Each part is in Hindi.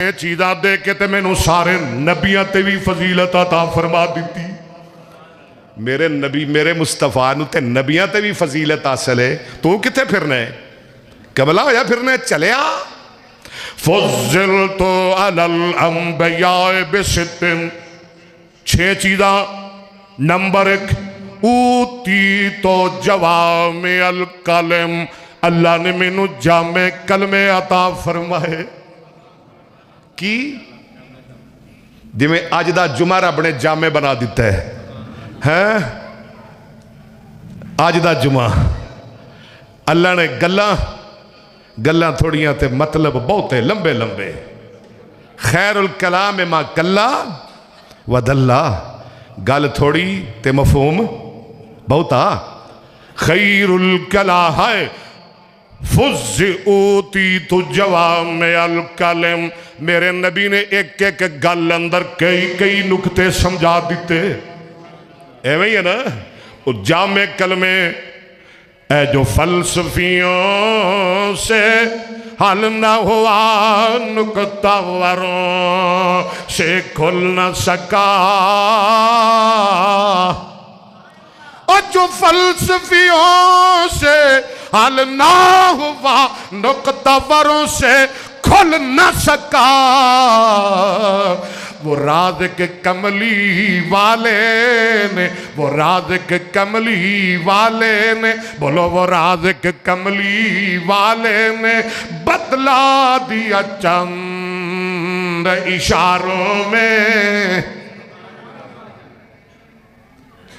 चीज़ा दे के ते मैनू सारे नबियां ते भी फजीलत अता फरमा दी। मेरे नबी मेरे मुस्तफा नू ते नबियां ते भी फजीलत हासिल है। तू किथे फिरना है? कमला होया फिरना चलिया। फुज़िल तो अलल अंबिया बिसित्तिन, 6 चीज़ा। नंबर 1, ऊती तो जवामे अल कलम, अल्लाह ने मैनू जामे कलमे अता फरमाए। की जिमें अज दा जुमा रब ने जामे बना दिता है। अज दा जुमा अल्लाह ने गल्लां थोड़ियां ते मतलब बहुते लंबे लंबे। खैरुल कलाम मा कल्ला वदल्ला, गल थोड़ी ते मफहूम बहुता। खैरुल कला है फुज़्ज़िऊती तु जवामे अल कलम, मेरे नबी ने एक एक गल अंदर कई कई नुकते समझा दिते। एवं ही है ना वो जामे कलमे। ए जो फलसफियों से हल न हुआ नुकता वरों से खुल न सका, और जो फलसफियों से हल ना हुआ नुकता वरों से खुल न सका, वो राज के कमली वाले ने, वो राज के कमली वाले ने, बोलो वो राज के कमली वाले ने बतला दिया चंद इशारों में।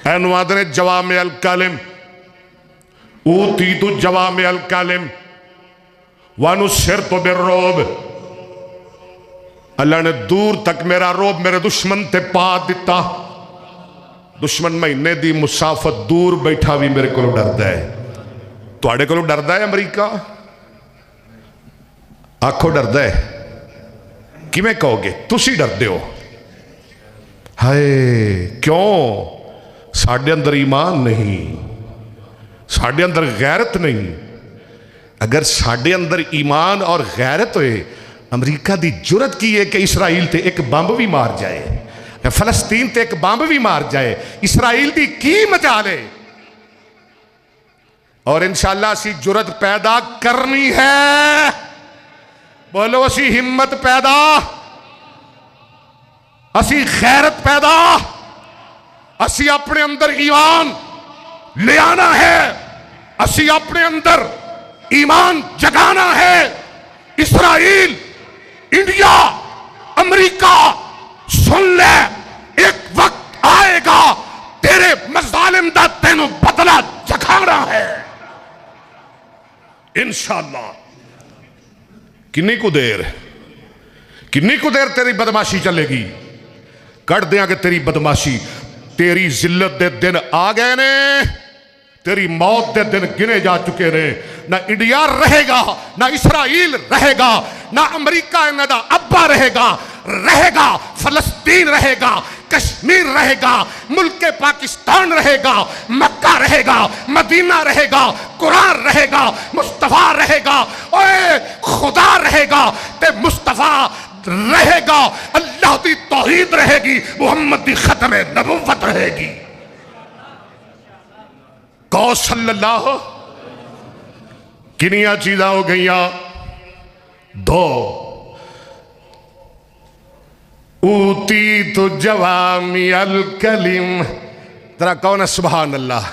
अनुवाद ने जवामे अल कलिम, ऊती तु जवामे अल कलिम वानु सिर तो बिर्रोब, अल्लाह ने दूर तक मेरा रोब मेरे दुश्मन ते पा दिता। दुश्मन महीने दी मुसाफत दूर बैठा भी मेरे को डरदा है। तुहाडे कोलों डरदा है अमरीका? आखो डरदा है। किवें कहोगे? तुसी डरदे हो। हाय क्यों? साडे अंदर ईमान नहीं, साडे अंदर गैरत नहीं। अगर साडे अंदर ईमान और गैरत होए, अमरीका की जुरत की है कि इसराइल ते एक बंब भी मार जाए, फलस्तीन ते एक बंब भी मार जाए, इसराइल की की मजाल है। और इंशाअल्लाह असी जुरत पैदा करनी है। बोलो असी हिम्मत पैदा, असी गैरत पैदा, असी अपने अंदर ईमान ले आना है, असी अपने अंदर ईमान जगाना है। इसराइल, इंडिया, अमेरिका, सुन ले, एक वक्त आएगा तेरे मज़ालिम दा तेनू बदला चखाना है इंशाअल्लाह। किन्नी को देर तेरी बदमाशी चलेगी? कट देंगे तेरी बदमाशी। तेरी जिल्लत दे दिन आ गए ने, तेरी मौत के दिन गिने जा चुके ने। ना इंडिया रहेगा, ना इसराइल रहेगा, ना अमेरिका इन्हां दा अब्बा रहेगा, फलस्तीन रहेगा, कश्मीर रहेगा, मुल्क पाकिस्तान रहेगा, मक्का रहेगा, मदीना रहेगा, कुरान रहेगा, मुस्तफा रहेगा, ओए खुदा रहेगा ते मुस्तफा रहेगा, अल्लाह की तौहीद रहेगी, मुहम्मद की खत्म नबुव्वत रहेगी। कौसल्लल्लाहु। किनिया चीज़ा हो गई? 2, ऊती तो जवामी अल कलिम, तेरा कौन है? सुभान अल्लाह।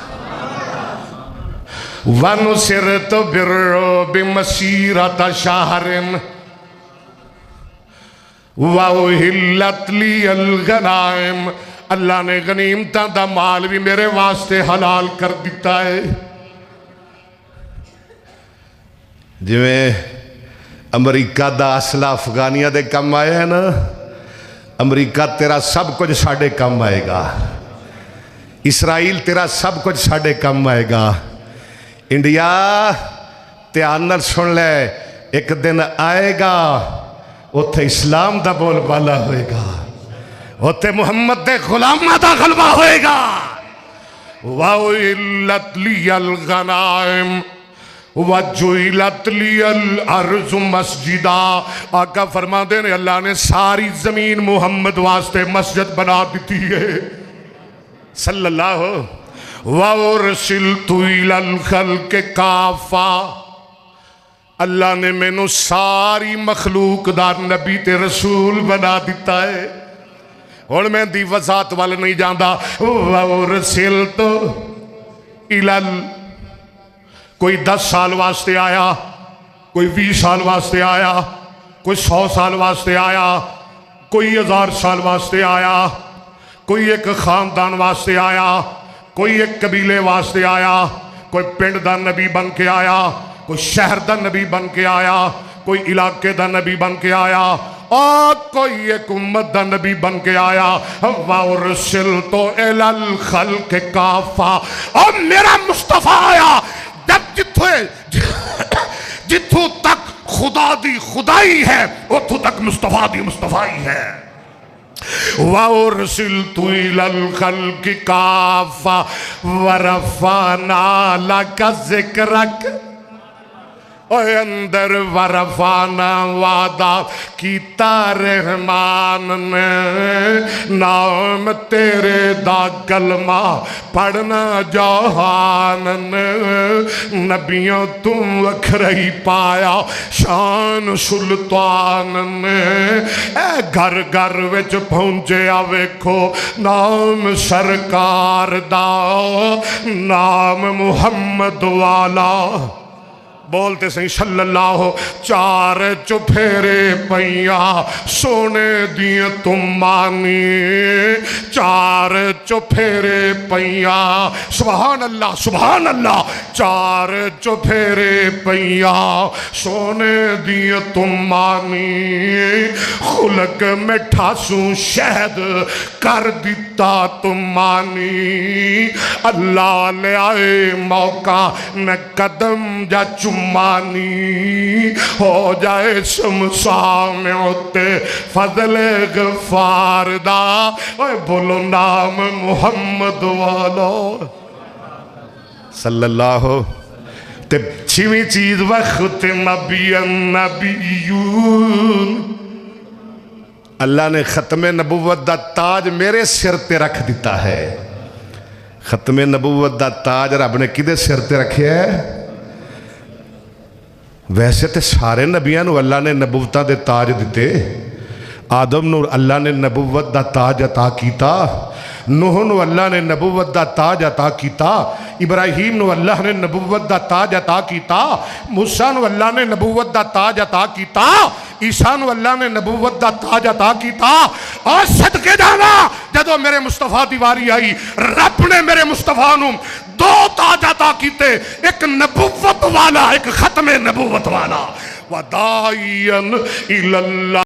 वनु सिर तो बिर्रो बिमसीरत शाहरिन वाहिल्लत ली अल गनाइम, अल्लाह ने गनीमतां दा माल भी मेरे वास्ते हलाल कर दिता है। जिवें अमरीका दा असला अफगानिया दे कम आया है ना, अमरीका तेरा सब कुछ साडे कम आएगा। इसराइल तेरा सब कुछ साडे कम आएगा। इंडिया ध्यान नाल सुन ले, एक दिन आएगा उत्थे इस्लाम दा बोलबाला होएगा, उत्थे मुहम्मद दे गुलामां दा गलबा होएगा। वाउइल्लत लियल गनाइम वजुइलत लियल अर्ज़ मस्जिदा। आका फरमाते ने अल्लाह ने सारी जमीन मुहम्मद वास्ते मस्जिद बना दी है सल्लल्लाहु वउरसिलतु इलल खल्क़ काफ़ा। अल्लाह ने मैनू सारी मखलूक दा नबी ते रसूल बना दिता है। हुण मैं दी वज़ात वाल नहीं जाता। वउरसिलतु इलल, कोई 10 साल वास्ते आया, कोई 20 साल वास्ते आया, कोई 100 साल वास्ते आया, कोई 1000 साल वास्ते आया, कोई एक खानदान वास्ते आया, कोई एक कबीले वास्ते आया, कोई पिंड दा नबी बन के आया, कोई शहर दा नबी बन के आया, कोई इलाके दा नबी बन के आया, और कोई एक उम्मत दा नबी बन के आया। वउरसिलतु इलल खल्क़ काफ़ा। और मेरा मुस्तफा आया जब जिथों तक खुदा दी खुदाई है उथों तक मुस्तफा दी मुस्तफाई है। वउरसिलतु इलल खल्क़ काफ़ा वरफ़अना लका ज़िक्रक। ओए अंदर वरफ़ाना वादा कीता रहमान ने, नाम तेरे दा कलमा पढ़ना जहान ने। नबियों तुम वखरई पाया शान सुल्तान ने। घर घर विच पहुंचे वेखो नाम सरकार दा, नाम मुहम्मद वाला। बोलते सही सल्लल्लाहु। चार चुफेरे पैया सोने दिए तुम मानी, चार चुफेरे पैया सुभान अल्लाह सुभान अल्लाह। चार चुफेरे पैया सोने दिए तुम मानी, खुलक मिठा सू शहद कर दिता तुम मानी। अल्लाह ले आए मौका न कदम जा मानी, हो जाए शमशान उत्ते फजले गफार दा। ओए बोलो नाम मुहम्मद वालो सल्लल्लाहु। ते छीवीं चीज वक्त नबियन नबियून। अल्लाह ने खत्मे नबुव्वत दा ताज मेरे सिर ते रख दिता है। खत्मे नबुव्वत दा ताज रब ने किदे सिर ते रखे है? वैसे तो सारे नबियां नूं अल्लाह ने नबुवतां दे ताज दिते। आदम नूं अल्लाह ने नबुवत दा ताज अता कीता, नूह नूं अल्लाह ने नबुवत दा ताज अता कीता, इब्राहीम नूं अल्लाह ने नबुवत दा ताज अता कीता, मूसा नूं अल्लाह ने नबुवत दा ताज अता कीता, ईसा नूं अल्लाह ने नबुवत दा ताज अता कीता। और सदके जावा जदों मेरे मुस्तफा दी वारी आई, रब ने मेरे मुस्तफा नूं 2 ताज अता कीते, एक नबुवत वाला, एक खत्मे नबुवत वाला। वदाइयन इलल्लाह।